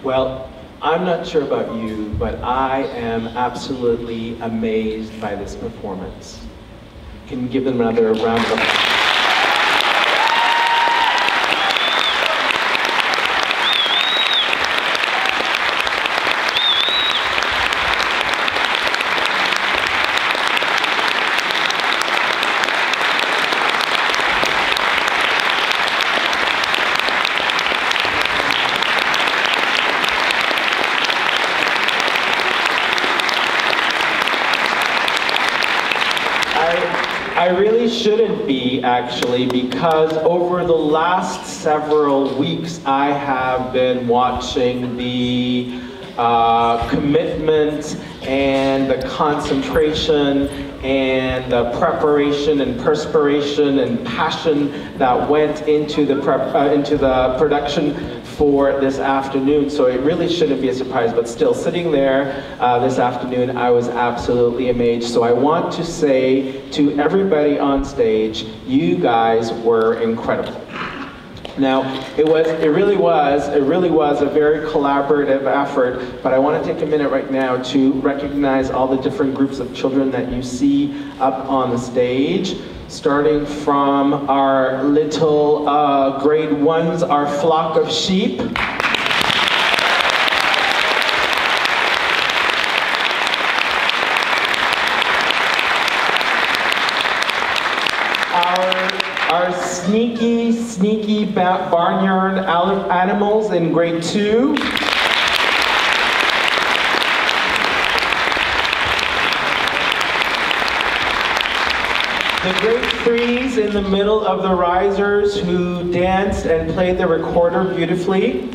Well, I'm not sure about you, but I am absolutely amazed by this performance. Can you give them another round of applause? I really shouldn't be, actually, because over the last several weeks I have been watching the commitment and the concentration and the preparation and perspiration and passion that went into the production for this afternoon. So it really shouldn't be a surprise, but still sitting there this afternoon, I was absolutely amazed. So I want to say to everybody on stage, you guys were incredible. Now, it really was a very collaborative effort, but I want to take a minute right now to recognize all the different groups of children that you see up on the stage, starting from our little grade ones, our flock of sheep. Our sneaky barnyard animals in grade 2. The grade 3s in the middle of the risers who danced and played the recorder beautifully.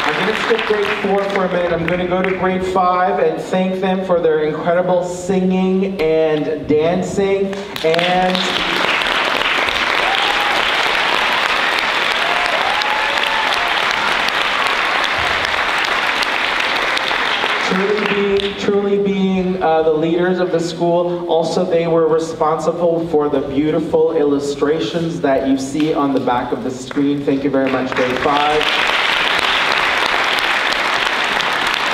I'm going to skip grade 4 for a minute. I'm going to go to grade 5 and thank them for their incredible singing and dancing and truly being the leaders of the school. Also, they were responsible for the beautiful illustrations that you see on the back of the screen. Thank you very much, grade 5.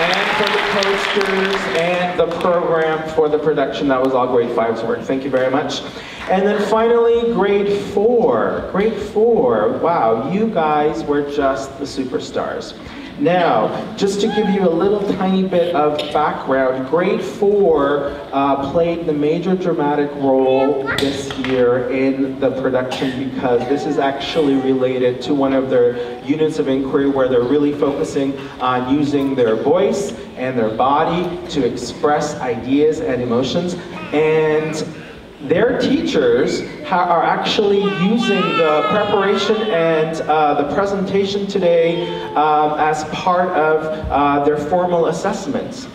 And for the posters and the program for the production, that was all grade 5's work. Thank you very much. And then finally, grade 4. Grade 4, wow, you guys were just the superstars. Now, just to give you a little tiny bit of background, grade 4 played the major dramatic role this year in the production because this is actually related to one of their units of inquiry where they're really focusing on using their voice and their body to express ideas and emotions. And their teachers are actually using the preparation and the presentation today as part of their formal assessments.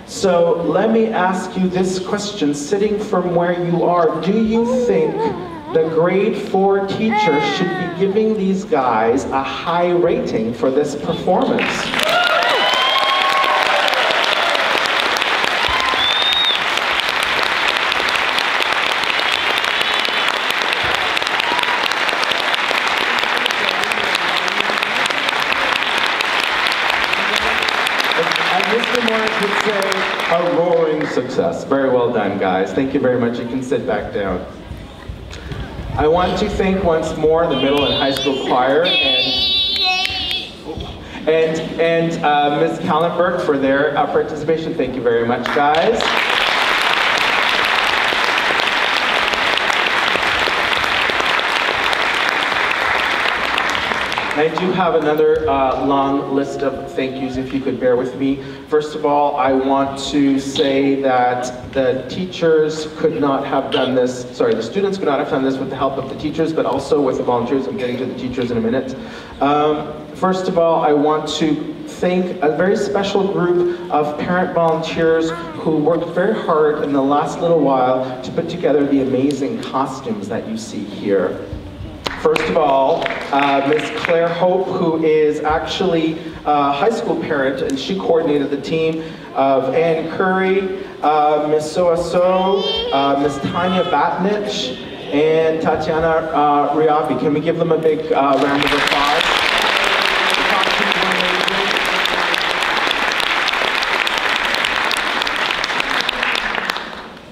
So let me ask you this question, sitting from where you are, do you think the grade 4 teacher should be giving these guys a high rating for this performance? Mr. Morris would say, a roaring success. Very well done, guys. Thank you very much. You can sit back down. I want to thank once more the middle and high school choir and Ms. Kallenberg for their participation. Thank you very much, guys. I do have another long list of thank yous, if you could bear with me. First of all, I want to say that the teachers could not have done this, the students could not have done this with the help of the teachers, but also with the volunteers. I'm getting to the teachers in a minute. First of all, I want to thank a very special group of parent volunteers who worked very hard in the last little while to put together the amazing costumes that you see here. First of all, Ms. Claire Hope, who is actually a high school parent, and she coordinated the team of Ann Curry, Ms. Soaso, Ms. Tanya Batnich, and Tatiana Riabi. Can we give them a big round of applause?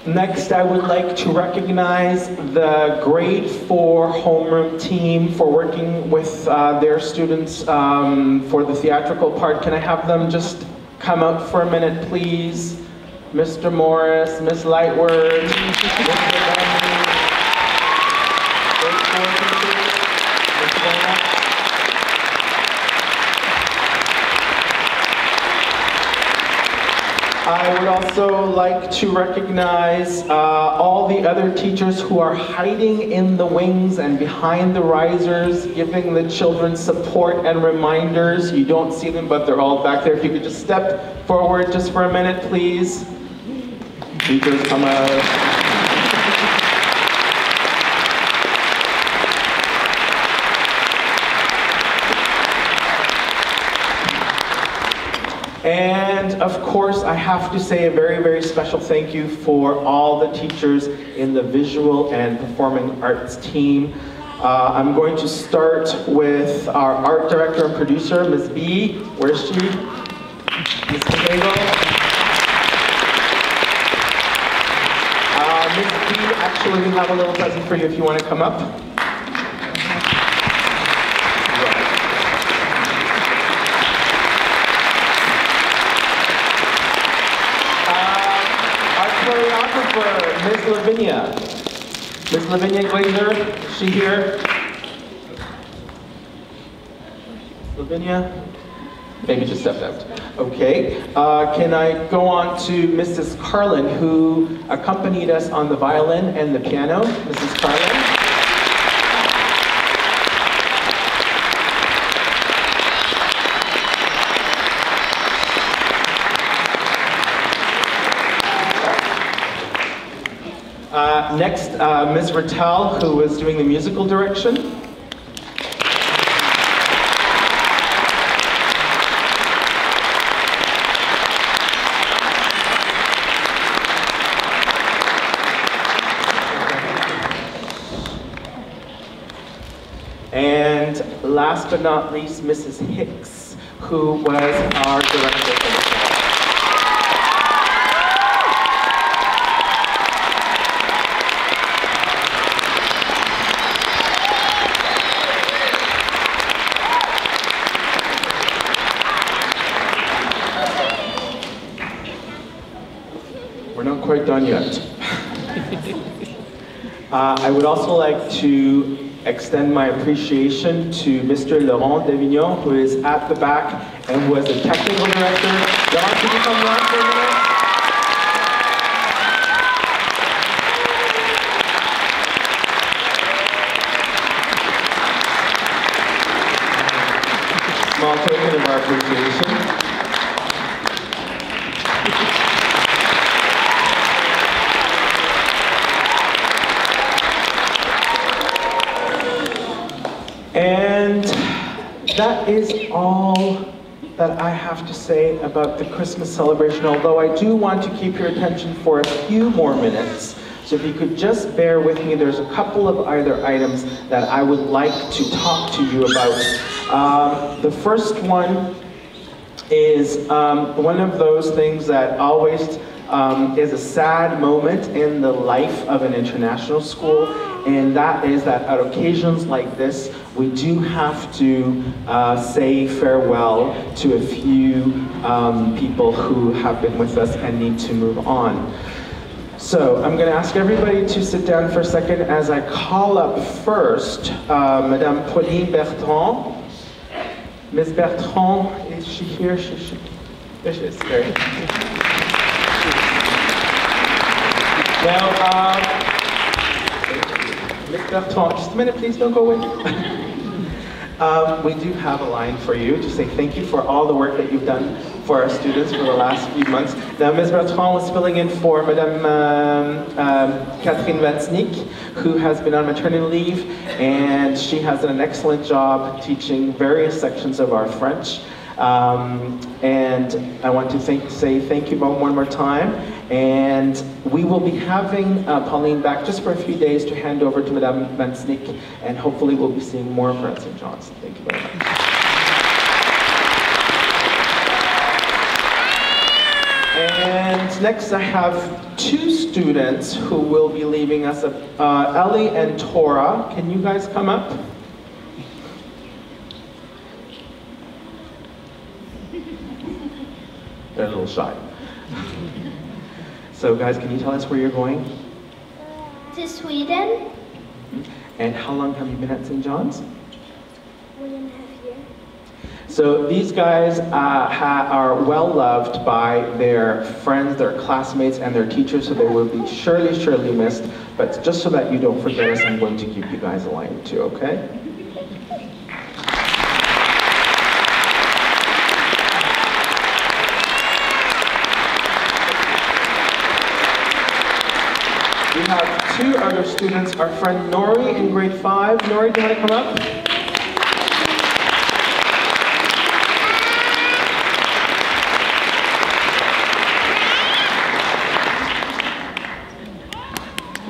Next, I would like to recognize the grade 4 homeroom team for working with their students for the theatrical part. Can I have them just come out for a minute, please? Mr. Morris, Miss Lightward, Mr. Bentley, grade 4 teachers, Ms. Bona. I would also like to recognize all the other teachers who are hiding in the wings and behind the risers, giving the children support and reminders. You don't see them, but they're all back there. If you could just step forward just for a minute, please. Teachers, come out. And of course, I have to say a very, very special thank you for all the teachers in the visual and performing arts team. I'm going to start with our art director and producer, Ms. B. Where's she? Ms. Diego. Ms. B, actually, we have a little present for you if you want to come up. Ms. Lavinia. Ms. Lavinia Glazer, is she here? Lavinia? Maybe just stepped out. Okay. Can I go on to Mrs. Carlin, who accompanied us on the violin and the piano? Mrs. Carlin. Next, Ms. Rattel, who was doing the musical direction. And last but not least, Mrs. Hicks, who was our director. Quite done yet. I would also like to extend my appreciation to Mr. Laurent Davignon, who is at the back and was the technical director. Laurent, can you come around for a minute? Small token of our appreciation. And that is all that I have to say about the Christmas celebration, although I do want to keep your attention for a few more minutes. So if you could just bear with me, there's a couple of other items that I would like to talk to you about. The first one is one of those things that always is a sad moment in the life of an international school, and that is that at occasions like this, we do have to say farewell to a few people who have been with us and need to move on. So I'm going to ask everybody to sit down for a second as I call up first Madame Pauline Bertrand. Ms. Bertrand, is she here? There she is. There. Now, Ms. Bertrand, just a minute, please, don't go away. We do have a line for you to say thank you for all the work that you've done for our students for the last few months. Now, Ms. Bertrand was filling in for Madame Catherine Vatsnik, who has been on maternity leave, and she has done an excellent job teaching various sections of our French. And I want to say thank you one more time. And we will be having Pauline back just for a few days to hand over to Madame Mansnick, and hopefully we'll be seeing more of her at St. John's. Thank you very much. And next I have two students who will be leaving us, Ellie and Tora. Can you guys come up? They're a little shy. So guys, can you tell us where you're going? To Sweden. And how long have you been at St. John's? 1.5 years. So these guys are well loved by their friends, their classmates, and their teachers, so they will be surely missed. But just so that you don't forget us, I'm going to keep you guys alive too, okay? We have two other students, our friend Nori in grade 5. Nori, do you want to come up?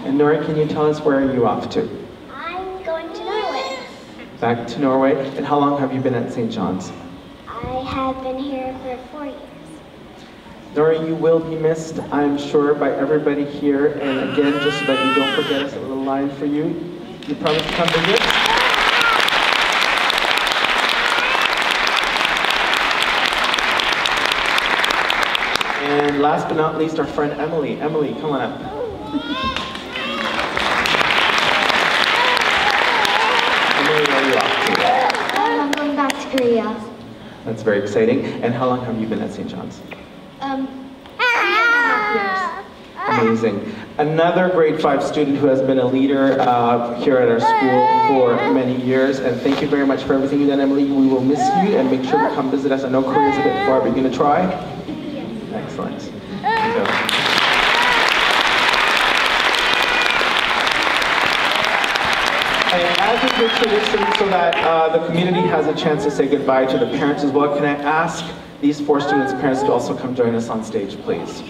And Nori, can you tell us where are you off to? I'm going to Norway. Back to Norway. And how long have you been at St. John's? I have been here for 4 years. Nori, you will be missed, I'm sure, by everybody here. And again, just so that you don't forget us, a little line for you. You promise to come visit? And last but not least, our friend Emily. Emily, come on up. Emily, where are you off to? I'm going back to Korea. That's very exciting. And how long have you been at St. John's? 3.5 years. Amazing. Another grade 5 student who has been a leader here at our school for many years. And thank you very much for everything you've done, Emily. We will miss you, and make sure to come visit us. I know Korea's a bit far, but you're going to try? Excellent. So. And as is the tradition, so that the community has a chance to say goodbye to the parents as well, can I ask these 4 students' parents to also come join us on stage, please?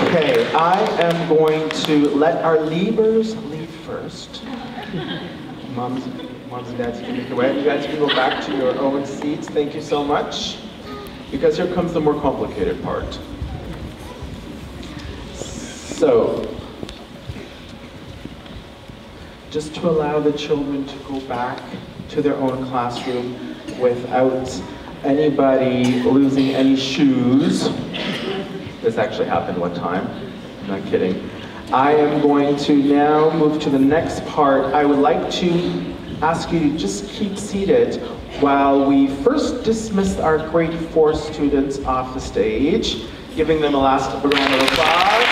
Okay, I am going to let our leavers leave first. Moms and dads, you can make your way. You guys can go back to your own seats. Thank you so much. Because here comes the more complicated part. So, just to allow the children to go back to their own classroom without anybody losing any shoes. This actually happened one time, I'm not kidding. I am going to now move to the next part. I would like to ask you to just keep seated while we first dismiss our grade 4 students off the stage, giving them a last round of applause.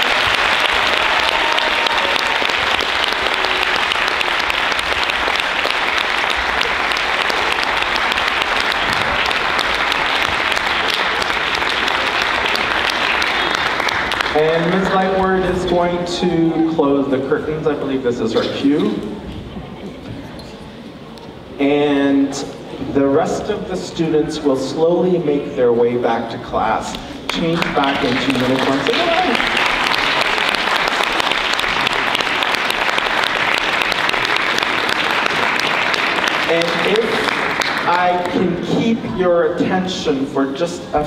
And Ms. Lightward is going to close the curtains. I believe this is her cue. And the rest of the students will slowly make their way back to class, change back into uniforms. And if I can keep your attention for just a